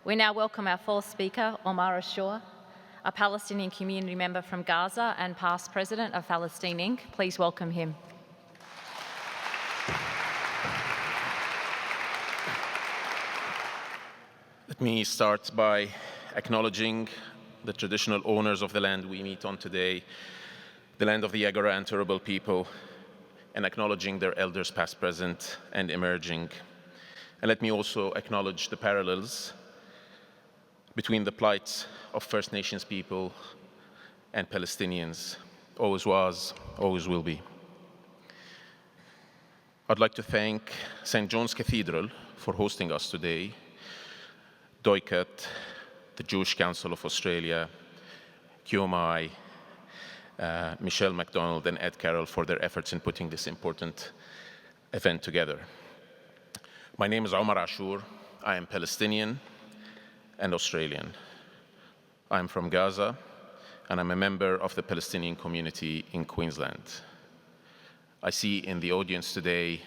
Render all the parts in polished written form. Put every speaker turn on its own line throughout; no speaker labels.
We now welcome our fourth speaker, Omar Ashour, a Palestinian community member from Gaza and past president of Palestine Inc. Please welcome him.
Let me start by acknowledging the traditional owners of the land we meet on today, the land of the Agora and Turrbal people, and acknowledging their elders past, present, and emerging. And let me also acknowledge the parallels between the plight of First Nations people and Palestinians. Always was, always will be. I'd like to thank St. John's Cathedral for hosting us today, Doikat, the Jewish Council of Australia, QMI, Michelle MacDonald and Ed Carroll for their efforts in putting this important event together. My name is Omar Ashour. I am Palestinian and Australian. I'm from Gaza, and I'm a member of the Palestinian community in Queensland. I see in the audience today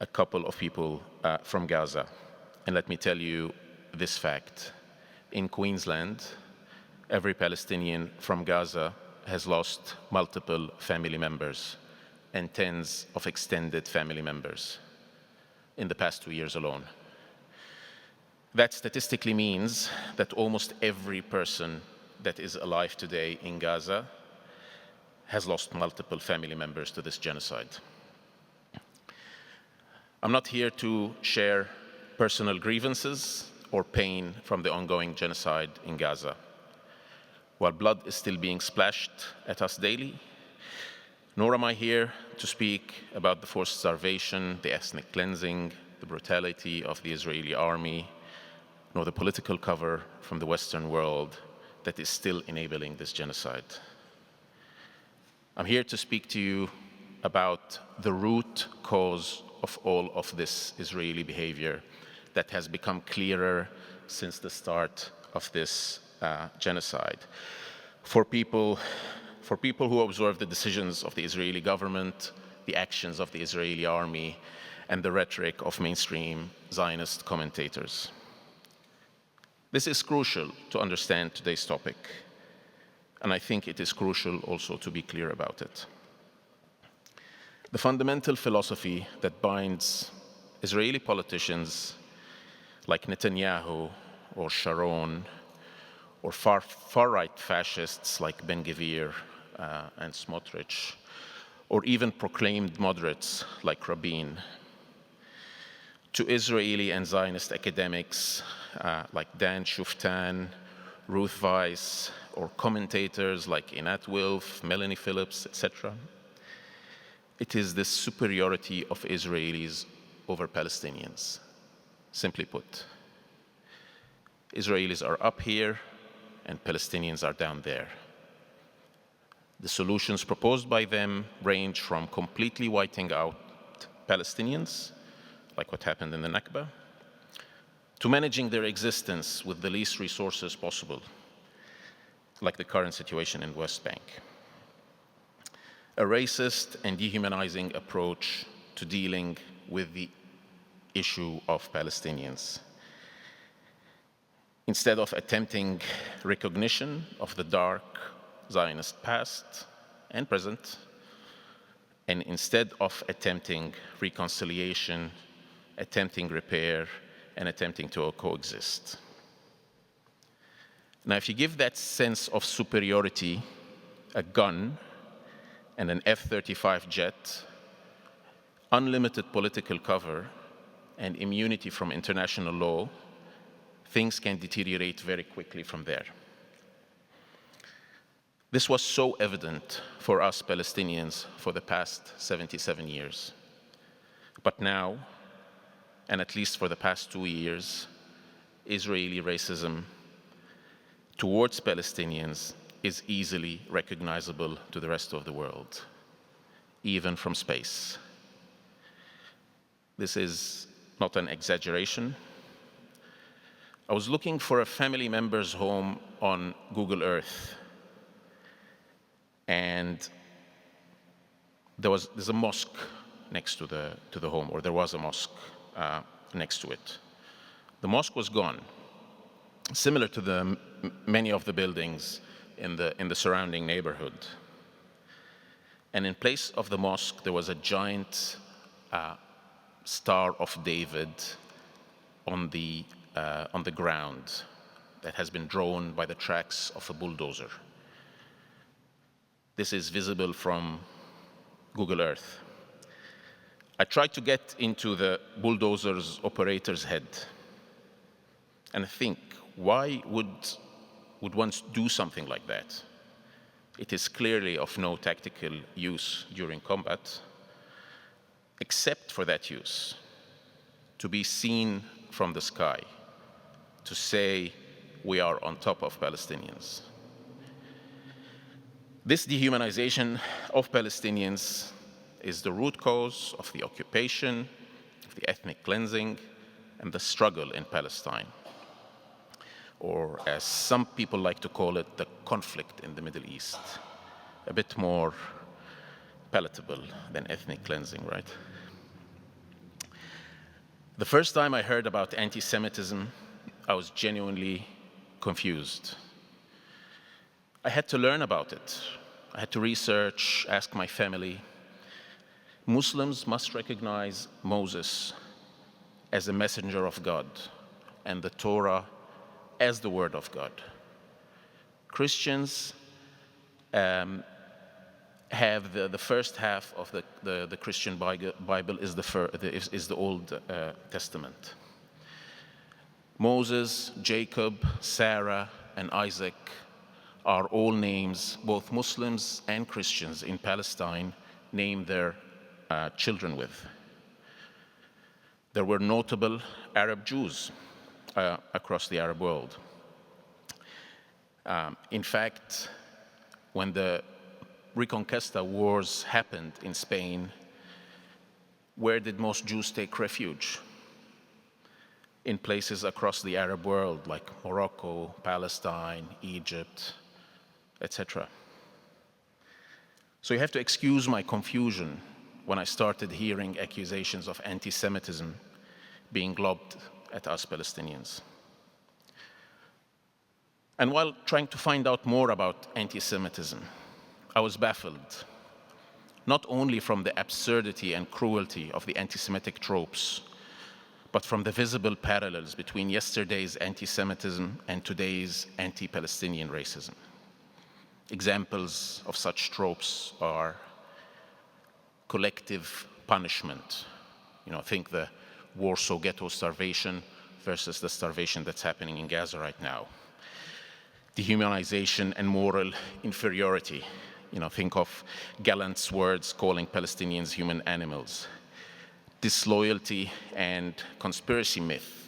a couple of people from Gaza. And let me tell you this fact. In Queensland, every Palestinian from Gaza has lost multiple family members and tens of extended family members in the past 2 years alone. That statistically means that almost every person that is alive today in Gaza has lost multiple family members to this genocide. I'm not here to share personal grievances or pain from the ongoing genocide in Gaza. While blood is still being splashed at us daily, nor am I here to speak about the forced starvation, the ethnic cleansing, the brutality of the Israeli army, nor the political cover from the Western world that is still enabling this genocide. I'm here to speak to you about the root cause of all of this Israeli behavior that has become clearer since the start of this genocide. For people who observe the decisions of the Israeli government, the actions of the Israeli army, and the rhetoric of mainstream Zionist commentators. This is crucial to understand today's topic, and I think it is crucial also to be clear about it. The fundamental philosophy that binds Israeli politicians like Netanyahu or Sharon, or far-right fascists like Ben-Gvir and Smotrich, or even proclaimed moderates like Rabin, to Israeli and Zionist academics like Dan Shuftan, Ruth Weiss, or commentators like Inat Wilf, Melanie Phillips, etc. It is this superiority of Israelis over Palestinians. Simply put, Israelis are up here and Palestinians are down there. The solutions proposed by them range from completely whiting out Palestinians, like what happened in the Nakba, to managing their existence with the least resources possible, like the current situation in West Bank. A racist and dehumanizing approach to dealing with the issue of Palestinians. Instead of attempting recognition of the dark Zionist past and present, and instead of attempting reconciliation, attempting repair, and attempting to coexist. Now, if you give that sense of superiority a gun and an F-35 jet, unlimited political cover, and immunity from international law, things can deteriorate very quickly from there. This was so evident for us Palestinians for the past 77 years. But now, and at least for the past 2 years, Israeli racism towards Palestinians is easily recognizable to the rest of the world, even from space. This is not an exaggeration. I was looking for a family member's home on Google Earth, and there's a mosque next to the home, or there was a mosque next to it. The mosque was gone, similar to many of the buildings in the surrounding neighborhood. And in place of the mosque, there was a giant Star of David on the ground that has been drawn by the tracks of a bulldozer. This is visible from Google Earth. I tried to get into the bulldozer's operator's head and think, why would one do something like that? It is clearly of no tactical use during combat, except for that use, to be seen from the sky, to say we are on top of Palestinians. This dehumanization of Palestinians is the root cause of the occupation, of the ethnic cleansing, and the struggle in Palestine, or as some people like to call it, the conflict in the Middle East. A bit more palatable than ethnic cleansing, right? The first time I heard about anti-Semitism, I was genuinely confused. I had to learn about it. I had to research, ask my family. Muslims must recognize Moses as a messenger of God and the Torah as the word of God. Christians have the first half of the Christian Bible is the Old Testament. Moses, Jacob, Sarah, and Isaac are all names both Muslims and Christians in Palestine name their children with. There were notable Arab Jews across the Arab world. In fact, when the Reconquista wars happened in Spain, where did most Jews take refuge? In places across the Arab world, like Morocco, Palestine, Egypt, etc. So you have to excuse my confusion when I started hearing accusations of anti-Semitism being lobbed at us Palestinians. And while trying to find out more about anti-Semitism, I was baffled, not only from the absurdity and cruelty of the anti-Semitic tropes, but from the visible parallels between yesterday's anti-Semitism and today's anti-Palestinian racism. Examples of such tropes are collective punishment. Think the Warsaw Ghetto starvation versus the starvation that's happening in Gaza right now. Dehumanization and moral inferiority. Think of Gallant's words calling Palestinians human animals. Disloyalty and conspiracy myth.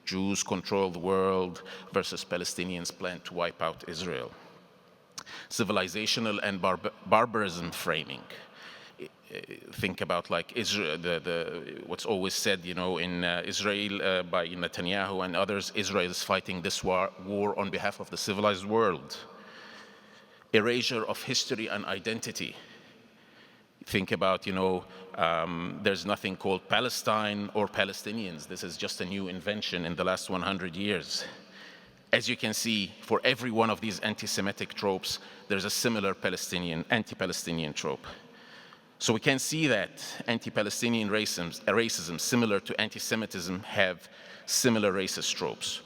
Jews control the world versus Palestinians plan to wipe out Israel. Civilizational and barbarism framing. Think about like Israel, what's always said, in Israel by Netanyahu and others, Israel is fighting this war on behalf of the civilized world. Erasure of history and identity. Think about, there's nothing called Palestine or Palestinians. This is just a new invention in the last 100 years. As you can see, for every one of these anti-Semitic tropes, there's a similar anti-Palestinian trope. So we can see that anti-Palestinian racism, similar to anti-Semitism, have similar racist tropes.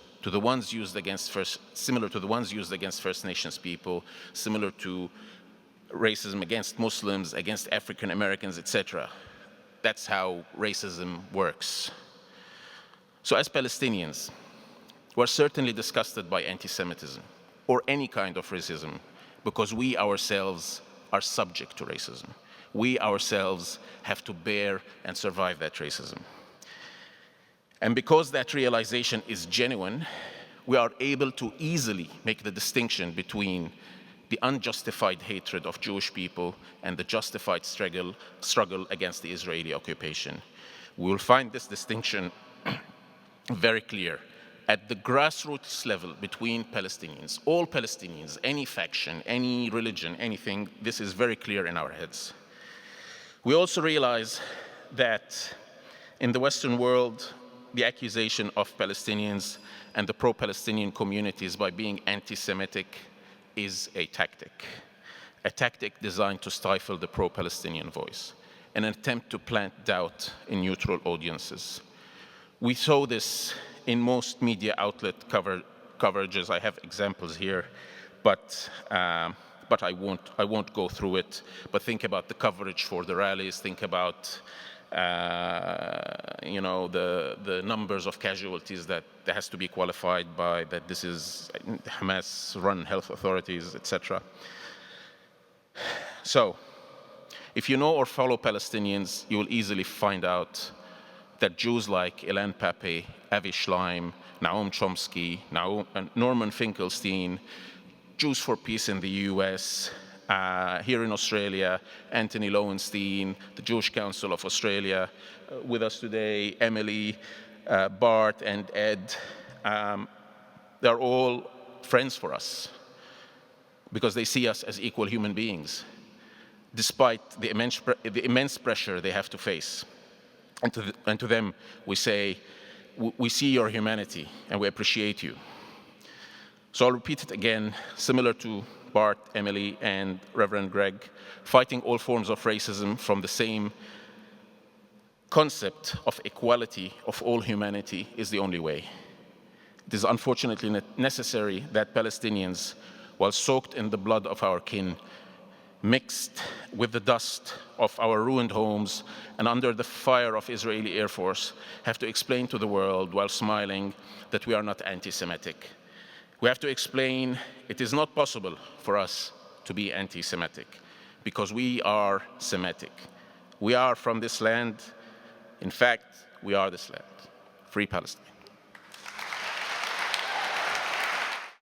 Similar to the ones used against First Nations people, similar to racism against Muslims, against African Americans, etc. That's how racism works. So as Palestinians, we're certainly disgusted by anti-Semitism or any kind of racism because we ourselves are subject to racism. We ourselves have to bear and survive that racism. And because that realization is genuine, we are able to easily make the distinction between the unjustified hatred of Jewish people and the justified struggle against the Israeli occupation. We will find this distinction very clear at the grassroots level between Palestinians, all Palestinians, any faction, any religion, anything. This is very clear in our heads. We also realize that in the Western world, the accusation of Palestinians and the pro-Palestinian communities by being anti-Semitic is a tactic designed to stifle the pro-Palestinian voice, an attempt to plant doubt in neutral audiences. We saw this in most media outlet coverages. I have examples here, but I won't go through it. But think about the coverage for the rallies. Think about the numbers of casualties that has to be qualified by that this is Hamas-run health authorities, etc. So, if you know or follow Palestinians, you will easily find out that Jews like Ilan Pappé, Avi Shlaim, Noam Chomsky, Norman Finkelstein, Jews for Peace in the US, here in Australia, Anthony Lowenstein, the Jewish Council of Australia, with us today, Emily, Bart, and Ed. They're all friends for us because they see us as equal human beings, despite the immense pressure they have to face. And to them, we say, we see your humanity and we appreciate you. So I'll repeat it again, similar to Bart, Emily, and Reverend Greg, fighting all forms of racism from the same concept of equality of all humanity is the only way. It is unfortunately necessary that Palestinians, while soaked in the blood of our kin, mixed with the dust of our ruined homes and under the fire of Israeli Air Force, have to explain to the world while smiling that we are not anti-Semitic. We have to explain it is not possible for us to be anti-Semitic because we are Semitic. We are from this land. In fact, we are this land. Free Palestine.